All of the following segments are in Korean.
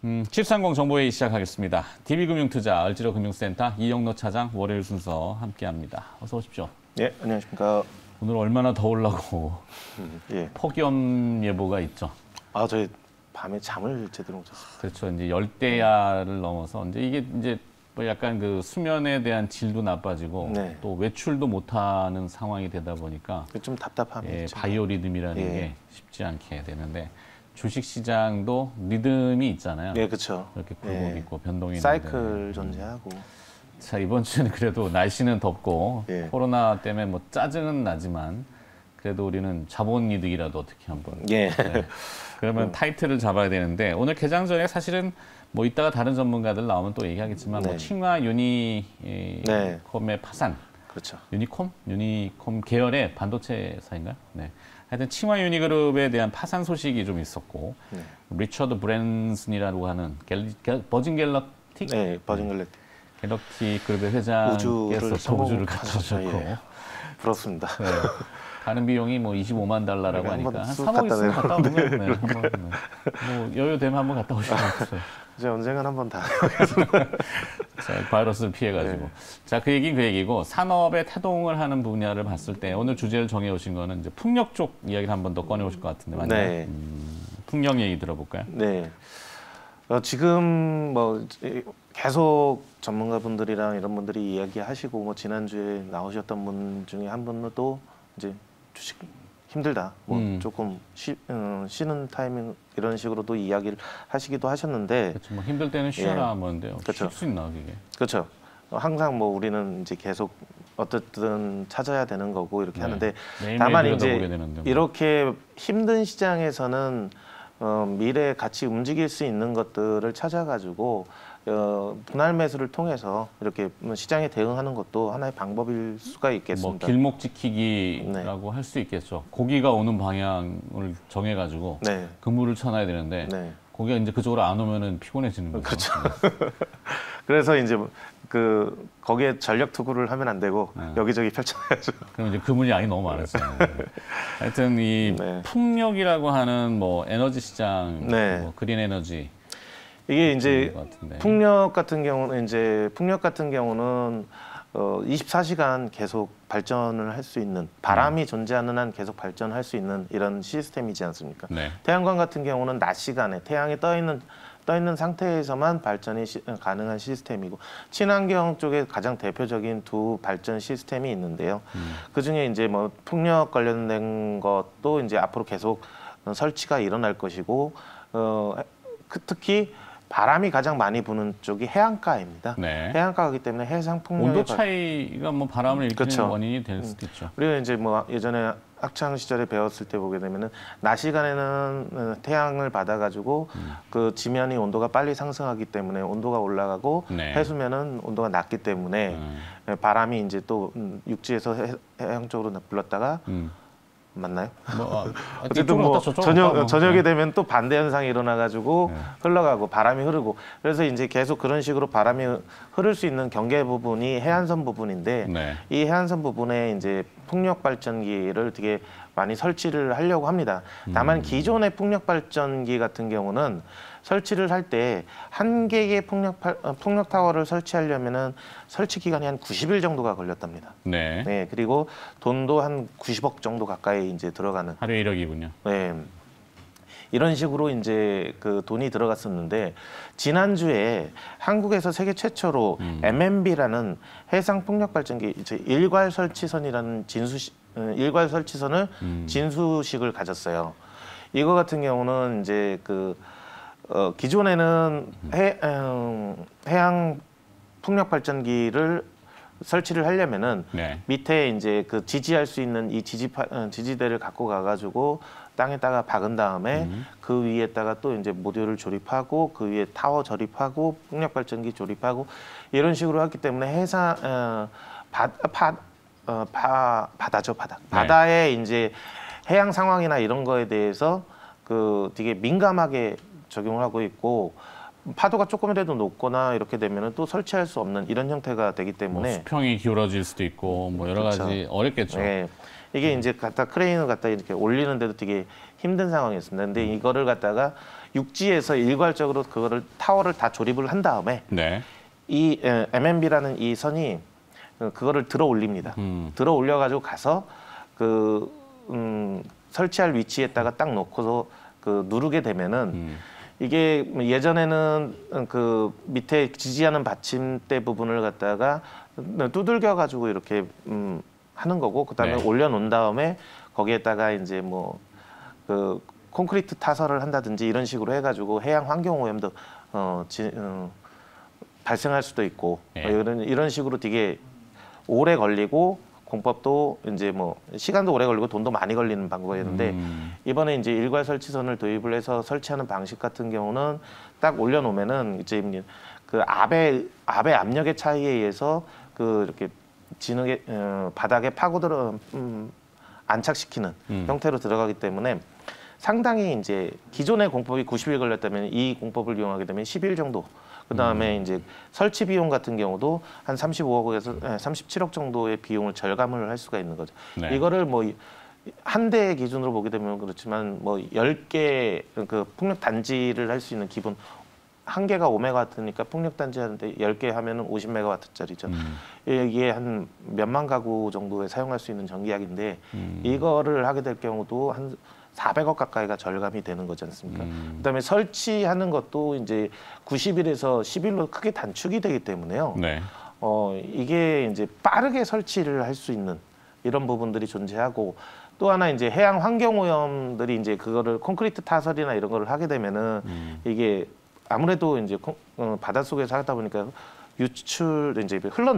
칩30 정보회의 시작하겠습니다. DB금융투자 얼지로금융센터 이영로 차장 월요일 순서 함께합니다. 어서 오십시오. 예, 안녕하십니까. 오늘 얼마나 더우려고 예. 폭염 예보가 있죠. 아, 저희 밤에 잠을 제대로 못 잤어요. 그렇죠. 이제 열대야를 넘어서 이제 이게 뭐 약간 그 수면에 대한 질도 나빠지고 네. 또 외출도 못하는 상황이 되다 보니까 좀 답답함이 예, 있죠. 바이오리듬이라는 예. 게 쉽지 않게 되는데 주식 시장도 리듬이 있잖아요. 예, 그렇죠. 이렇게 굴곡 있고 변동이 사이클 있는데. 존재하고. 자, 이번 주는 그래도 날씨는 덥고 예. 코로나 때문에 뭐 짜증은 나지만 그래도 우리는 자본 이득이라도 어떻게 한번. 예. 네. 그러면 타이틀을 잡아야 되는데 오늘 개장 전에 사실은 뭐 이따가 다른 전문가들 나오면 또 얘기하겠지만 뭐 네. 칭화 유니콤의 파산. 그렇죠. 유니콤 계열의 반도체사인가요? 네. 하여튼 칭화 유니그룹에 대한 파산 소식이 좀 있었고 네. 리처드 브랜슨이라고 하는 버진 갤럭틱? 네, 버진 갤럭틱. 갤럭틱 그룹의 회장께서 우주를 갖춰줬고 예. 부럽습니다. 네. 가는 비용이 뭐 $25만 네, 하니까 한 쑥 3억 있으면 갔다 갔다 오는 거예요. 네, 한번, 네. 뭐 여유 되면 한번 갔다 오시면 좋겠어요. 이제 언젠간 한번 다. 자, 바이러스를 피해가지고. 네. 자, 그 얘기는 그 얘기고 산업의 태동을 하는 분야를 봤을 때 오늘 주제를 정해오신 거는 이제 풍력 쪽 이야기를 한번 더 꺼내오실 것 같은데 맞나요? 네. 풍력 얘기 들어볼까요? 네. 지금 뭐 계속 전문가분들이랑 이런 분들이 이야기하시고 뭐 지난주에 나오셨던 분 중에 한 분은 또 이제 주식 힘들다. 뭐 조금 쉬는 타이밍 이런 식으로도 이야기를 하시기도 하셨는데 그렇죠. 뭐 힘들 때는 쉬어라 하는데요. 그렇죠. 쉴 수 있나 그게? 그렇죠. 항상 뭐 우리는 이제 계속 어떻든 찾아야 되는 거고 이렇게 네. 하는데 매일매일 다만 들여다보게 이제 되는데 뭐. 이렇게 힘든 시장에서는 미래에 같이 움직일 수 있는 것들을 찾아가지고 분할 매수를 통해서 이렇게 시장에 대응하는 것도 하나의 방법일 수가 뭐 있겠습니다. 길목 지키기라고 할 수 있겠죠. 고기가 오는 방향을 정해가지고 네. 그물을 쳐놔야 되는데 네. 고기가 이제 그쪽으로 안 오면은 피곤해지는 거죠. 그렇죠. 그래서 이제 거기에 전력 투구를 하면 안 되고 여기저기 펼쳐야죠. 그럼 이제 그물이 양이 너무 많았어요. 하여튼 이 네. 풍력이라고 하는 뭐 에너지 시장, 네. 뭐 그린 에너지 이게 이제 것 같은데. 풍력 같은 경우는 24시간 계속 발전을 할 수 있는 바람이 존재하는 한 계속 발전할 수 있는 이런 시스템이지 않습니까? 네. 태양광 같은 경우는 낮 시간에 태양이 떠 있는 상태에서만 발전이 가능한 시스템이고 친환경 쪽에 가장 대표적인 두 발전 시스템이 있는데요. 그 중에 이제 뭐 풍력 관련된 것도 이제 앞으로 계속 설치가 일어날 것이고 특히 바람이 가장 많이 부는 쪽이 해안가입니다. 네. 해안가이기 때문에 해상 풍력의 온도 차이가 뭐 바람을 일으키는 그렇죠. 원인이 될 수도 있죠. 우리가 이제 뭐 예전에 학창 시절에 배웠을 때 보게 되면은 낮 시간에는 태양을 받아가지고 그 지면이 온도가 빨리 상승하기 때문에 온도가 올라가고 네. 해수면은 온도가 낮기 때문에 바람이 이제 또 육지에서 해양 쪽으로 불렀다가 맞나요? 뭐, 어쨌든 뭐 저녁이 되면 또 반대 현상이 일어나가지고 흘러가고 바람이 흐르고 그래서 이제 계속 그런 식으로 바람이 흐를 수 있는 경계 부분이 해안선 부분인데 네. 이 해안선 부분에 이제 풍력 발전기를 되게 많이 설치를 하려고 합니다. 다만 기존의 풍력 발전기 같은 경우는 설치를 할 때 한 개의 풍력 타워를 설치하려면은 설치 기간이 한 90일 정도가 걸렸답니다. 네. 네, 그리고 돈도 한 90억 정도 가까이 이제 들어가는. 하루에 1억이군요. 네. 이런 식으로 이제 그 돈이 들어갔었는데 지난주에 한국에서 세계 최초로 MMB라는 해상 풍력 발전기 일괄 설치선이라는 일괄 설치선을 진수식을 가졌어요. 이거 같은 경우는 이제 기존에는 해양 풍력 발전기를 설치를 하려면은 네. 밑에 이제 그 지지할 수 있는 이 지지대를 갖고 가가지고 땅에다가 박은 다음에 그 위에다가 또 이제 모듈을 조립하고 그 위에 타워 조립하고 풍력 발전기 조립하고 이런 식으로 했기 때문에 바다죠, 바다. 네. 바다에 이제 해양 상황이나 이런 거에 대해서 되게 민감하게 적용을 하고 있고 파도가 조금이라도 높거나 이렇게 되면은 또 설치할 수 없는 이런 형태가 되기 때문에 뭐 수평이 기울어질 수도 있고 뭐 여러 그렇죠. 가지 어렵겠죠. 네. 이게 이제 크레인을 갖다 이렇게 올리는데도 되게 힘든 상황이었습니다. 근데 이거를 갖다가 육지에서 일괄적으로 그거를 타워를 다 조립을 한 다음에 네. 이 MMB라는 이 선이 그거를 들어 올립니다. 들어 올려가지고 가서 그 설치할 위치에다가 딱 놓고서 그 누르게 되면은 이게 예전에는 그 밑에 지지하는 받침대 부분을 갖다가 두들겨 가지고 이렇게 하는 거고 그다음에 네. 올려놓은 다음에 거기에다가 이제 뭐 그 콘크리트 타설을 한다든지 이런 식으로 해가지고 해양 환경 오염도 발생할 수도 있고 네. 이런 식으로 되게 오래 걸리고 공법도 이제 뭐 시간도 오래 걸리고 돈도 많이 걸리는 방법이었는데 이번에 이제 일괄 설치선을 도입을 해서 설치하는 방식 같은 경우는 딱 올려놓으면은 이제 그 압의 압력의 차이에 의해서 그 이렇게 진흙에 바닥에 파고들어 안착시키는 형태로 들어가기 때문에 상당히 이제 기존의 공법이 90일 걸렸다면 이 공법을 이용하게 되면 10일 정도. 그다음에 이제 설치 비용 같은 경우도 한 35억에서 37억 정도의 비용을 절감을 할 수가 있는 거죠. 네. 이거를 뭐 한 대 기준으로 보게 되면 그렇지만 뭐 10개 그 풍력 단지를 할 수 있는 기본 한 개가 5메가와트니까 풍력 단지 하는데 10개 하면은 50메가와트짜리죠. 이게 한 몇만 가구 정도에 사용할 수 있는 전기약인데 이거를 하게 될 경우도 한 400억 가까이가 절감이 되는 거지 않습니까? 그다음에 설치하는 것도 이제 90일에서 10일로 크게 단축이 되기 때문에요. 네. 이게 이제 빠르게 설치를 할 수 있는 이런 부분들이 존재하고 또 하나 이제 해양 환경 오염들이 이제 그거를 콘크리트 타설이나 이런 거를 하게 되면은 이게 아무래도 이제 바닷속에서 하다 보니까 유출 이제 흘러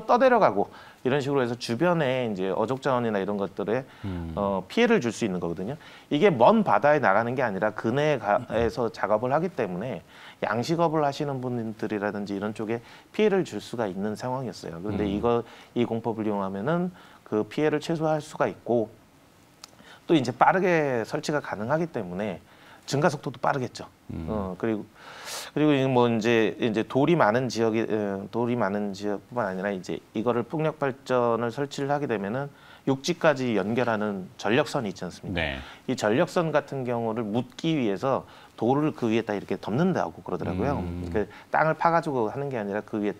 떠내려가고 이런 식으로 해서 주변에 이제 어족 자원이나 이런 것들에 피해를 줄 수 있는 거거든요. 이게 먼 바다에 나가는 게 아니라 근해에서 작업을 하기 때문에 양식업을 하시는 분들이라든지 이런 쪽에 피해를 줄 수가 있는 상황이었어요. 그런데 이 공법을 이용하면은 그 피해를 최소화할 수가 있고 또 이제 빠르게 설치가 가능하기 때문에 증가 속도도 빠르겠죠. 그리고 뭐 이제 돌이 많은 지역뿐만 아니라 이제 이거를 풍력 발전을 설치를 하게 되면은 육지까지 연결하는 전력선이 있지 않습니까? 네. 이 전력선 같은 경우를 묻기 위해서 돌을 그 위에다 이렇게 덮는다고 그러더라고요. 그 땅을 파가지고 하는 게 아니라 그 위에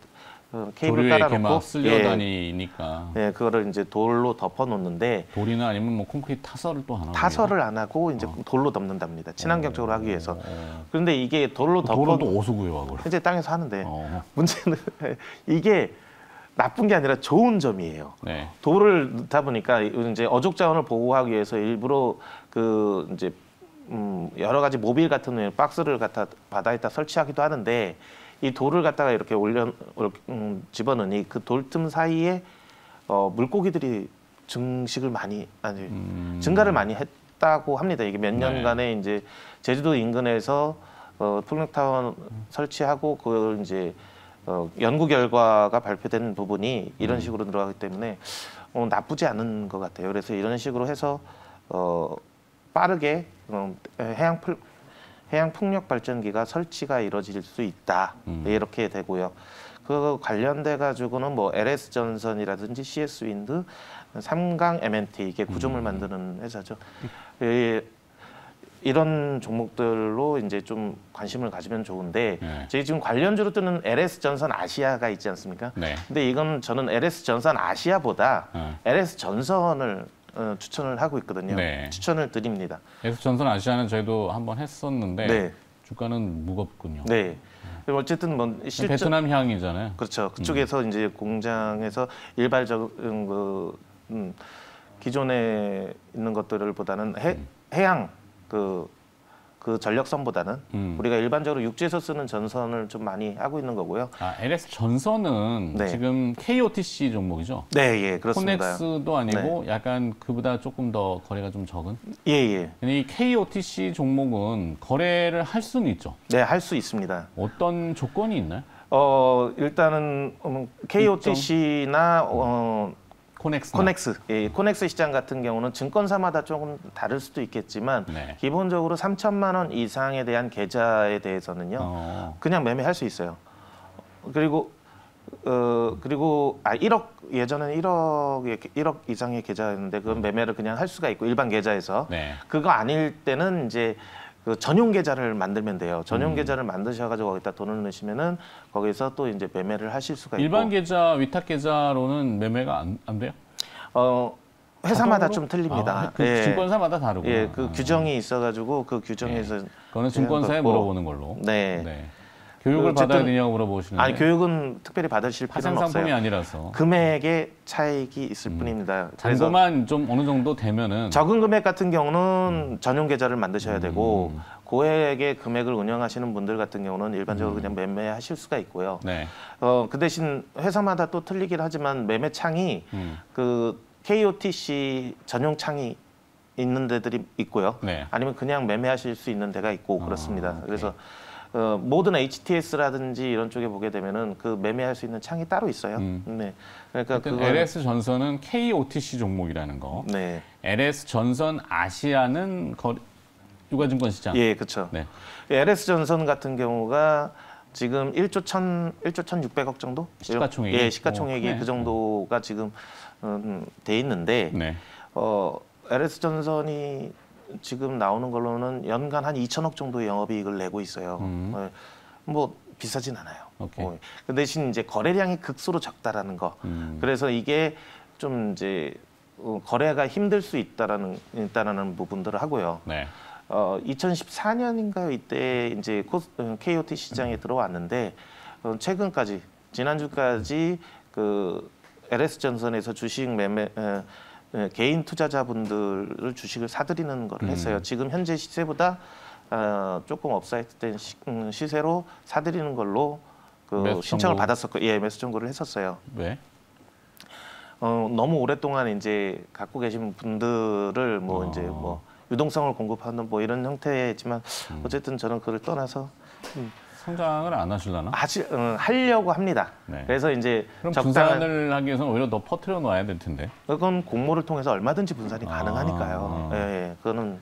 케이블 깔아놓고 막 쓸려다니니까. 예, 그거를 이제 돌로 덮어놓는데 돌이나 아니면 뭐 콘크리트 타설을 또 하나. 타설을 안 하고 이제 돌로 덮는답니다. 친환경적으로 하기 위해서. 그런데 이게 돌로 돌은 또 어디서 구해와 그래? 현재 땅에서 하는데 문제는 이게 나쁜 게 아니라 좋은 점이에요. 네. 돌을 넣다 보니까 이제 어족 자원을 보호하기 위해서 일부러 그 이제 여러 가지 모빌 같은 박스를 갖다 바다에다 설치하기도 하는데 이 돌을 갖다가 이렇게 집어넣으니 그 돌틈 사이에 물고기들이 증가를 많이 했다고 합니다. 이게 몇 년간에 이제 제주도 인근에서 풍력타워 설치하고 그걸 이제 연구 결과가 발표된 부분이 이런 식으로 들어가기 때문에 나쁘지 않은 것 같아요. 그래서 이런 식으로 해서 빠르게 해양 풍력 발전기가 설치가 이루어질 수 있다. 이렇게 되고요. 그 관련돼 가지고는 뭐 LS 전선이라든지 CS 윈드, 삼강 MNT 이게 구조물 만드는 회사죠. 이런 종목들로 이제 좀 관심을 가지면 좋은데 저희 지금 관련주로 뜨는 LS 전선 아시아가 있지 않습니까? 네. 근데 이건 저는 LS 전선 아시아보다 LS 전선을 추천을 하고 있거든요. 네. 추천을 드립니다. LS 전선 아시아는 저희도 한번 했었는데 네. 주가는 무겁군요. 네. 어쨌든 뭐 베트남 향이잖아요. 그렇죠. 그쪽에서 이제 공장에서 일반적인 기존에 있는 것들보다는 해양 그 전력선보다는 우리가 일반적으로 육지에서 쓰는 전선을 좀 많이 하고 있는 거고요. LS 전선은 네. 지금 KOTC 종목이죠? 네, 예, 그렇습니다. 코넥스도 아니고 약간 그보다 조금 더 거래가 좀 적은? 예, 예. 이 KOTC 종목은 거래를 할 수는 있죠? 네, 할 수 있습니다. 어떤 조건이 있나요? 일단은 KOTC나 코넥스. 예, 코넥스 시장 같은 경우는 증권사마다 조금 다를 수도 있겠지만 네. 기본적으로 3천만 원 이상에 대한 계좌에 대해서는요 그냥 매매할 수 있어요. 그리고 1억 예전에는 1억 이상의 계좌였는데 그 매매를 그냥 할 수가 있고 일반 계좌에서 네. 그거 아닐 때는 이제 그 전용 계좌를 만들면 돼요. 전용 계좌를 만드셔가지고 거기다 돈을 넣으시면은 거기서 또 이제 매매를 하실 수가 있고. 일반 계좌, 위탁 계좌로는 매매가 안 돼요? 회사마다 자동으로? 좀 틀립니다. 그 예. 증권사마다 다르구나. 예, 그 규정이 있어가지고 그 규정에서 그거는 증권사에 제한 걷고. 물어보는 걸로. 네. 교육을 어쨌든- 받아야 되냐고 물어보시는데 아니 교육은 특별히 받으실 필요는 파생 상품이 없어요. 아니라서 금액의 차익이 있을 뿐입니다. 그래서 잔고만 좀 어느 정도 되면은 적은 금액 같은 경우는 전용 계좌를 만드셔야 되고 고액의 금액을 운영하시는 분들 같은 경우는 일반적으로 그냥 매매하실 수가 있고요. 네. 그 대신 회사마다 또 틀리긴 하지만 매매 창이 그 KOTC 전용 창이 있는 데들이 있고요. 네. 아니면 그냥 매매하실 수 있는 데가 있고 그렇습니다. 오케이. 그래서 모든 HTS라든지 이런 쪽에 보게 되면은 그 매매할 수 있는 창이 따로 있어요. 네. 그러니까 하여튼 그걸 LS 전선은 KOTC 종목이라는 거. 네. LS 전선 아시아는 유가증권 시장. 예, 그렇죠. 네. LS 전선 같은 경우가 지금 1조 1,600억 정도? 시가총액이? 예, 시가총액이 크네. 그 정도가 지금 돼 있는데 네. LS 전선이 지금 나오는 걸로는 연간 한 2천억 정도의 영업이익을 내고 있어요. 뭐 비싸진 않아요. 오케이. 그 대신 이제 거래량이 극소로 적다라는 거. 그래서 이게 좀 이제 거래가 힘들 수 있다라는 부분들을 하고요. 네. 2014년인가요? 이때 이제 KOT 시장에 들어왔는데 최근까지 지난주까지 그 LS 전선에서 주식 매매 개인 투자자분들을 주식을 사들이는 걸 했어요. 지금 현재 시세보다 조금 업사이드된 시세로 사들이는 걸로 그 매수 신청을 청구. 받았었고, 예, 매수 청구를 했었어요. 왜? 너무 오랫동안 이제 갖고 계신 분들을 뭐 이제 뭐 유동성을 공급하는 뭐 이런 형태지만 어쨌든 저는 그걸 떠나서 성장을 안 하실라나? 하려고 합니다. 네. 그래서 이제 그럼 적당한 분산을 하기 위해서는 오히려 더 퍼뜨려 놔야 될 텐데. 그건 공모를 통해서 얼마든지 분산이 가능하니까요. 예, 그거는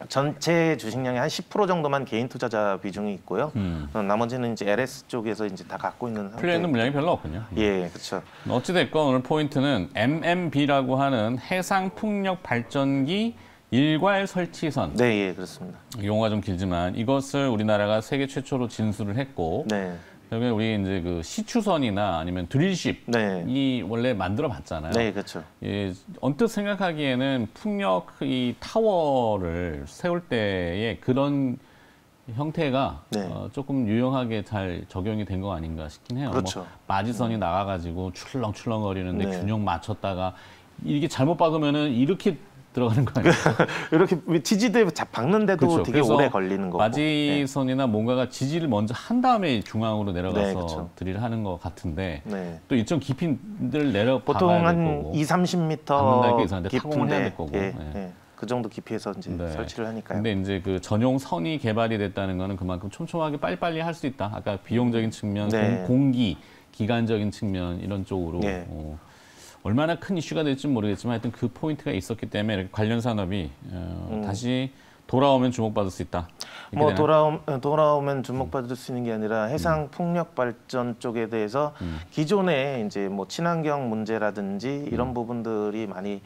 전체 주식량의 한 10% 정도만 개인 투자자 비중이 있고요. 나머지는 이제 LS 쪽에서 이제 다 갖고 있는 풀려 있는 물량이 별로 없군요. 예, 그렇죠. 어찌됐건 오늘 포인트는 MMB라고 하는 해상풍력 발전기 일괄 설치선. 네, 예, 그렇습니다. 용어가 좀 길지만 이것을 우리나라가 세계 최초로 진수를 했고 네, 여기 우리 이제 그 시추선이나 아니면 드릴십 네, 이 원래 만들어 봤잖아요. 네, 그렇죠. 예, 언뜻 생각하기에는 풍력 이 타워를 세울 때의 그런 형태가 네. 조금 유용하게 잘 적용이 된 거 아닌가 싶긴 해요. 그렇죠. 뭐 마지선이 나가가지고 출렁출렁거리는데 네. 균형 맞췄다가 이게 잘못 박으면은 이렇게 들어가는 거 아니에요? 이렇게 지지대에 박는데도 그렇죠. 되게 그래서 오래 걸리는 거고. 네. 마지선이나 뭔가가 지지를 먼저 한 다음에 중앙으로 내려가서 네, 그렇죠. 드릴을 하는 것 같은데 네. 또 일정 깊이를 내려 보통 박아야 될 한 거고 2, 30m 박는다니까 이상한데 타공을 해야 될 거고. 예, 네. 예. 그 정도 깊이에서 이제 네. 설치를 하니까요. 근데 이제 그 전용 선이 개발이 됐다는 거는 그만큼 촘촘하게 빨리빨리 할 수 있다. 아까 비용적인 측면, 네. 공기, 기간적인 측면 이런 쪽으로 네. 얼마나 큰 이슈가 될지 모르겠지만 하여튼 그 포인트가 있었기 때문에 이렇게 관련 산업이 다시 돌아오면 주목받을 수 있다. 이렇게 뭐 되나요? 돌아오면 주목받을 수 있는 게 아니라 해상 풍력 발전 쪽에 대해서 기존에 이제 뭐 친환경 문제라든지 이런 부분들이 많이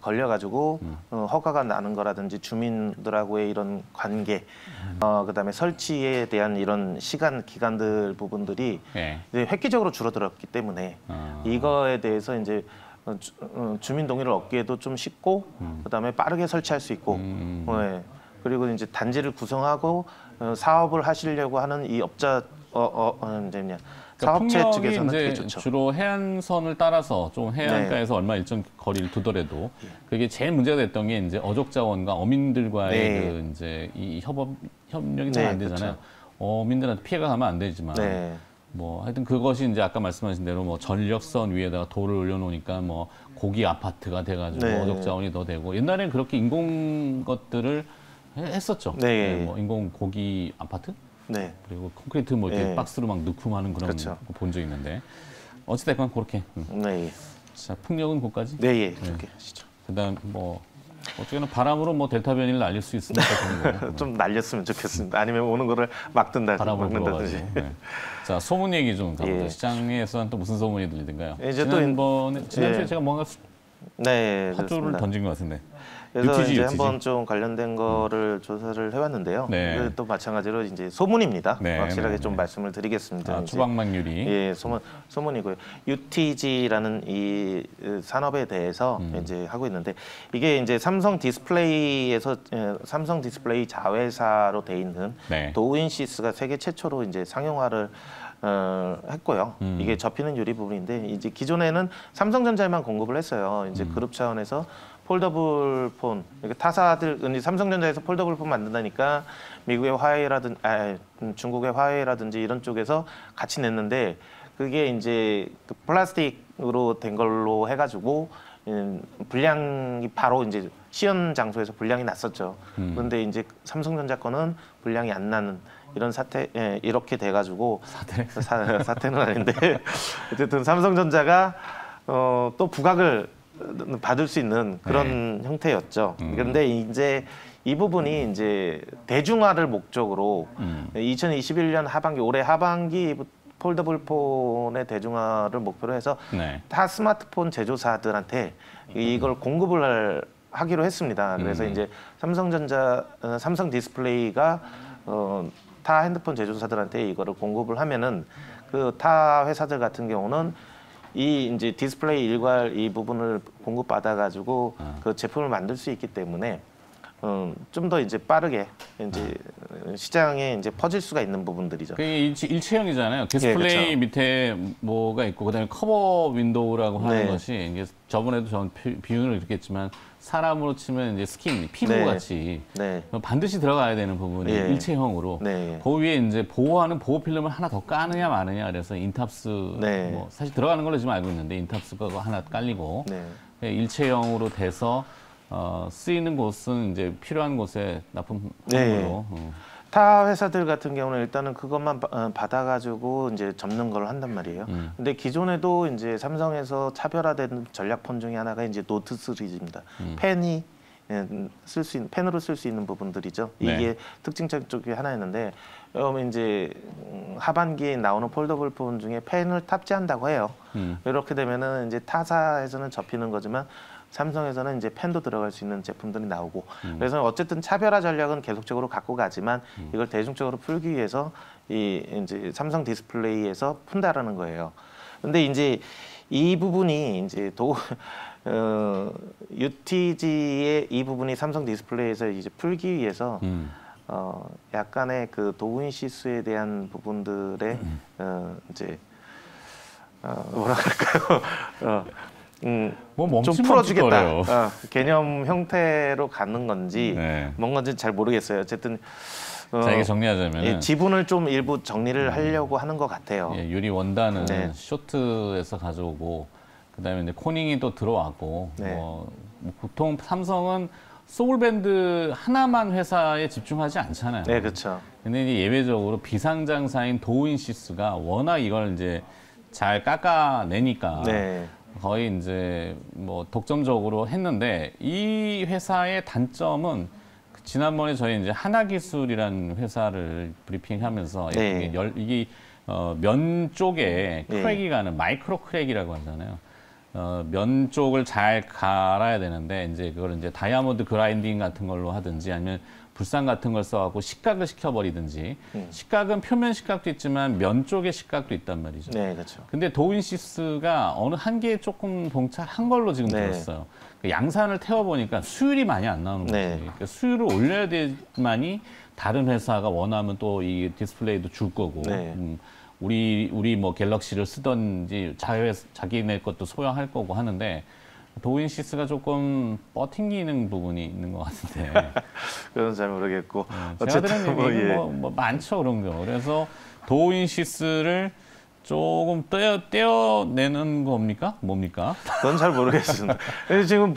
걸려가지고 허가가 나는 거라든지 주민들하고의 이런 관계, 그다음에 설치에 대한 이런 시간 기간들 부분들이 네. 이제 획기적으로 줄어들었기 때문에 이거에 대해서 이제 주민 동의를 얻기에도 좀 쉽고 그다음에 빠르게 설치할 수 있고 네. 그리고 이제 단지를 구성하고 사업을 하시려고 하는 이 업자 이제 뭐냐 사업체 풍력이 측에서는 이제 되게 좋죠. 주로 해안선을 따라서 좀 해안가에서 얼마 일정 거리를 두더라도 그게 제일 문제가 됐던 게 이제 어족 자원과 어민들과의 네. 그 이제 이 협력이 잘 안 네, 되잖아요. 그렇죠. 어민들한테 피해가 가면 안 되지만 네. 뭐 하여튼 그것이 이제 아까 말씀하신 대로 뭐 전력선 위에다가 돌을 올려놓으니까 뭐 고기 아파트가 돼가지고 네. 어족 자원이 더 되고 옛날에는 그렇게 인공 것들을 했었죠. 네. 뭐 인공 고기 아파트? 네. 그리고 콘크리트 뭐 이렇게 네. 박스로 막 넣고 하는 그런 그렇죠. 거 본 적 있는데 어찌됐건 그렇게. 네. 자 풍력은 거기까지. 네, 예. 그렇게 하시죠. 그다음 뭐 어쨌거나 바람으로 뭐 델타 변이를 날릴 수 있으니까 좋은 거고. 좀 날렸으면 좋겠습니다. 아니면 오는 거를 바람을 막는다든지. 불어가지고. 네. 자 소문 얘기 좀 가보죠. 예. 시장에서는 또 무슨 소문이 들리던가요? 이제 또 지난주에 예. 제가 뭔가 네, 화두를 그렇습니다. 던진 것 같은데. 그래서 UTG, 이제 UTG. 한번 좀 관련된 거를 조사를 해왔는데요. 네. 또 마찬가지로 이제 소문입니다. 네, 확실하게 네, 좀 네. 말씀을 드리겠습니다. 이제 초방망률이. 예, 소문이고요. UTG라는 이 산업에 대해서 이제 하고 있는데 이게 이제 삼성 디스플레이에서 삼성 디스플레이 자회사로 돼 있는 네. 도우인시스가 세계 최초로 이제 상용화를 했고요. 이게 접히는 유리 부분인데 이제 기존에는 삼성전자에만 공급을 했어요. 이제 그룹 차원에서 폴더블 폰, 이렇게 타사들, 이제 삼성전자에서 폴더블 폰 만든다니까 미국의 중국의 화웨이라든지 이런 쪽에서 같이 냈는데 그게 이제 그 플라스틱으로 된 걸로 해가지고 불량이 바로 이제 시연 장소에서 불량이 났었죠. 그런데 이제 삼성전자 거는 불량이 안 나는 이런 이렇게 돼가지고 사태는 아닌데 어쨌든 삼성전자가 또 부각을 받을 수 있는 그런 형태였죠. 그런데 이제 이 부분이 이제 대중화를 목적으로 2021년 하반기, 올해 하반기 폴더블 폰의 대중화를 목표로 해서 네. 타 스마트폰 제조사들한테 이걸 공급을 하기로 했습니다. 그래서 이제 삼성 디스플레이가 타 핸드폰 제조사들한테 이거를 공급을 하면은 그 타 회사들 같은 경우는 이 이제 디스플레이 일괄 이 부분을 공급받아 가지고 그 제품을 만들 수 있기 때문에 좀 더 이제 빠르게 이제 시장에 이제 퍼질 수가 있는 부분들이죠. 그게 일체형이잖아요. 디스플레이 예, 그렇죠. 밑에 뭐가 있고 그다음에 커버 윈도우라고 하는 네. 것이 이게 저번에도 전 비유를 이렇게 했지만 사람으로 치면 이제 스킨, 피부 네. 같이 네. 반드시 들어가야 되는 부분이 예. 일체형으로 네. 그 위에 이제 보호하는 보호 필름을 하나 더 까느냐 마느냐 그래서 인탑스 네. 뭐 사실 들어가는 걸로 지금 알고 있는데 인탑스가 하나 깔리고 네. 일체형으로 돼서 쓰이는 곳은 이제 필요한 곳에 납품하는 네. 걸로. 타 회사들 같은 경우는 일단은 그것만 받아가지고 이제 접는 걸 한단 말이에요. 근데 기존에도 이제 삼성에서 차별화된 전략폰 중에 하나가 이제 노트 시리즈입니다. 펜이 펜으로 쓸 수 있는 부분들이죠. 네. 이게 특징적 중에 하나였는데 이제 하반기에 나오는 폴더블 폰 중에 펜을 탑재한다고 해요. 이렇게 되면은 이제 타사에서는 접히는 거지만 삼성에서는 이제 펜도 들어갈 수 있는 제품들이 나오고 그래서 어쨌든 차별화 전략은 계속적으로 갖고 가지만 이걸 대중적으로 풀기 위해서 이제 삼성 디스플레이에서 푼다라는 거예요. 근데 이제 이 부분이 이제 UTG의 이 부분이 삼성 디스플레이에서 이제 풀기 위해서 약간의 그 도우인시스에 대한 부분들의 이제 뭐라 그럴까요? 좀 풀어주겠다. 개념 형태로 가는 건지 네. 뭔 건지 잘 모르겠어요. 어쨌든 자, 이게 정리하자면 지분을 좀 일부 정리를 하려고 하는 것 같아요. 예, 유리 원단은 네. 쇼트에서 가져오고 그다음에 이제 코닝이 또 들어왔고 네. 뭐 보통 삼성은 소울밴드 하나만 회사에 집중하지 않잖아요. 네, 그렇죠. 근데 이제 예외적으로 비상장사인 도우인시스가 워낙 이걸 이제 잘 깎아내니까 네. 거의 이제 뭐 독점적으로 했는데 이 회사의 단점은 지난번에 저희 이제 하나기술이라는 회사를 브리핑하면서 네. 이게 면 쪽에 네. 크랙이 가는 마이크로 크랙이라고 하잖아요. 면 쪽을 잘 갈아야 되는데 이제 그걸 이제 다이아몬드 그라인딩 같은 걸로 하든지 아니면 불상 같은 걸 써갖고 식각을 시켜버리든지 식각은 표면 식각도 있지만 면 쪽에 식각도 있단 말이죠. 네, 그렇죠. 근데 도우인시스가 어느 한계에 조금 봉착한 걸로 지금 네. 들었어요. 그 양산을 태워보니까 수율이 많이 안 나오는 거지. 네. 그러니까 수율을 올려야 되만이 다른 회사가 원하면 또 이 디스플레이도 줄 거고. 네. 우리 뭐 갤럭시를 쓰던지 자기네 것도 소양할 거고 하는데 도우인시스가 조금 버팅기는 부분이 있는 것 같은데. 그건 잘 모르겠고. 제가 들은 어쨌든 얘기는 예. 뭐 많죠 그런 거. 그래서 도우인시스를 조금 떼어내는 겁니까? 뭡니까? 그건 잘 모르겠습니다. 그래서 지금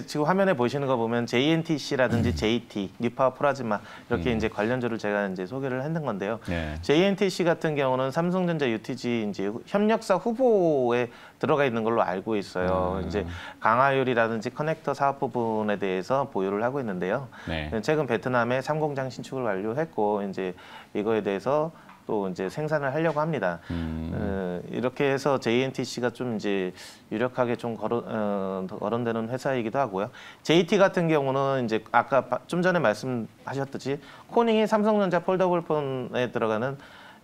지금 화면에 보시는 거 보면 JNTC라든지 JT, 뉴파워 플라즈마 이렇게 이제 관련주를 제가 이제 소개를 했는 건데요. 네. JNTC 같은 경우는 삼성전자 UTG 이제 협력사 후보에 들어가 있는 걸로 알고 있어요. 이제 강화율이라든지 커넥터 사업 부분에 대해서 보유를 하고 있는데요. 네. 최근 베트남에 3공장 신축을 완료했고 이제 이거에 대해서 또 이제 생산을 하려고 합니다. 이렇게 해서 JNTC가 좀 이제 유력하게 좀 거론되는 회사이기도 하고요. JT 같은 경우는 이제 아까 좀 전에 말씀하셨듯이 코닝이 삼성전자 폴더블폰에 들어가는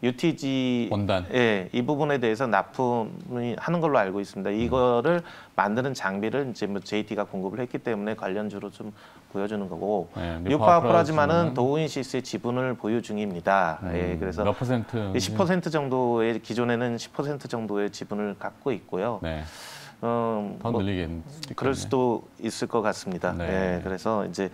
UTG 원단. 예, 이 부분에 대해서 납품이 하는 걸로 알고 있습니다. 이거를 만드는 장비를 이제 뭐 JT가 공급을 했기 때문에 관련주로 좀 보여주는 거고 네, 뉴파워 플라즈마는 도우인시스의 지분을 보유 중입니다. 예, 그래서 몇 퍼센트? 10% 정도의 기존에는 10% 정도의 지분을 갖고 있고요. 네. 더 더 늘리겠네. 그럴 수도 있을 것 같습니다. 네. 예, 그래서 이제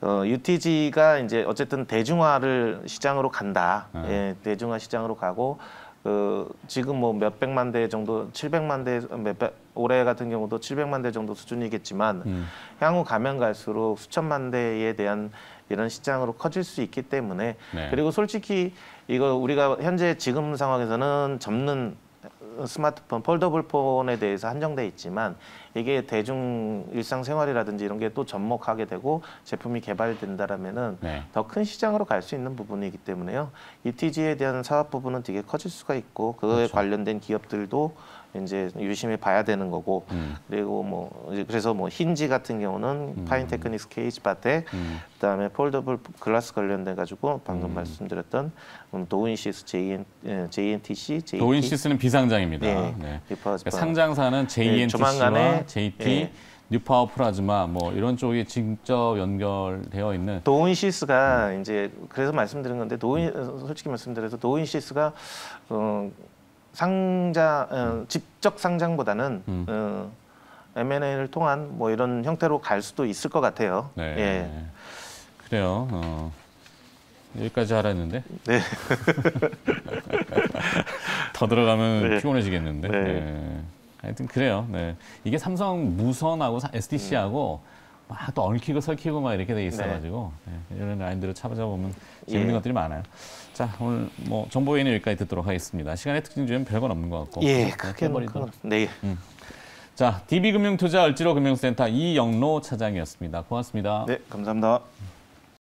UTG가 이제 어쨌든 대중화를 시장으로 간다. 예, 대중화 시장으로 가고 지금 뭐 몇백만 대 정도, 700만 대, 올해 같은 경우도 700만 대 정도 수준이겠지만 향후 가면 갈수록 수천만 대에 대한 이런 시장으로 커질 수 있기 때문에 네. 그리고 솔직히 이거 우리가 현재 지금 상황에서는 접는 스마트폰, 폴더블폰에 대해서 한정돼 있지만 이게 대중 일상생활이라든지 이런 게 또 접목하게 되고 제품이 개발된다라면은 네. 더 큰 시장으로 갈 수 있는 부분이기 때문에요. UTG에 대한 사업 부분은 되게 커질 수가 있고 그거에 그렇죠. 관련된 기업들도 이제 유심히 봐야 되는 거고 그리고 뭐 이제 그래서 뭐 힌지 같은 경우는 파인테크닉스 케이지바텍 그다음에 폴더블 글라스 관련돼 가지고 방금 말씀드렸던 도우인시스 JNTC 도우인시스는 비상장입니다. 네. 네. 리퍼 그러니까 상장사는 JNTC와 조만간에 JT, 예. 뉴파워 플라즈마 뭐 이런 쪽이 직접 연결되어 있는 도우인시스가 이제 그래서 말씀드린 건데 솔직히 말씀드려서 도우인시스가 직접 상장보다는 M&A를 통한 뭐 이런 형태로 갈 수도 있을 것 같아요. 네. 예. 그래요. 여기까지 하라 했는데 네. 더 들어가면 네. 피곤해지겠는데. 네. 네. 하여튼 그래요. 네. 이게 삼성 무선하고 SDC하고 막 또 얽히고 설키고 막 이렇게 돼 있어가지고 네. 이런 라인들을 찾아보면 재밌는 예. 것들이 많아요. 자, 오늘 뭐 정보회의는 여기까지 듣도록 하겠습니다. 시간의 특징 중에는 별건 없는 것 같고. 예, 그냥 크게 해버리도록. 네. 자, DB금융투자 얼지로 금융센터 이영로 차장이었습니다. 고맙습니다. 네, 감사합니다.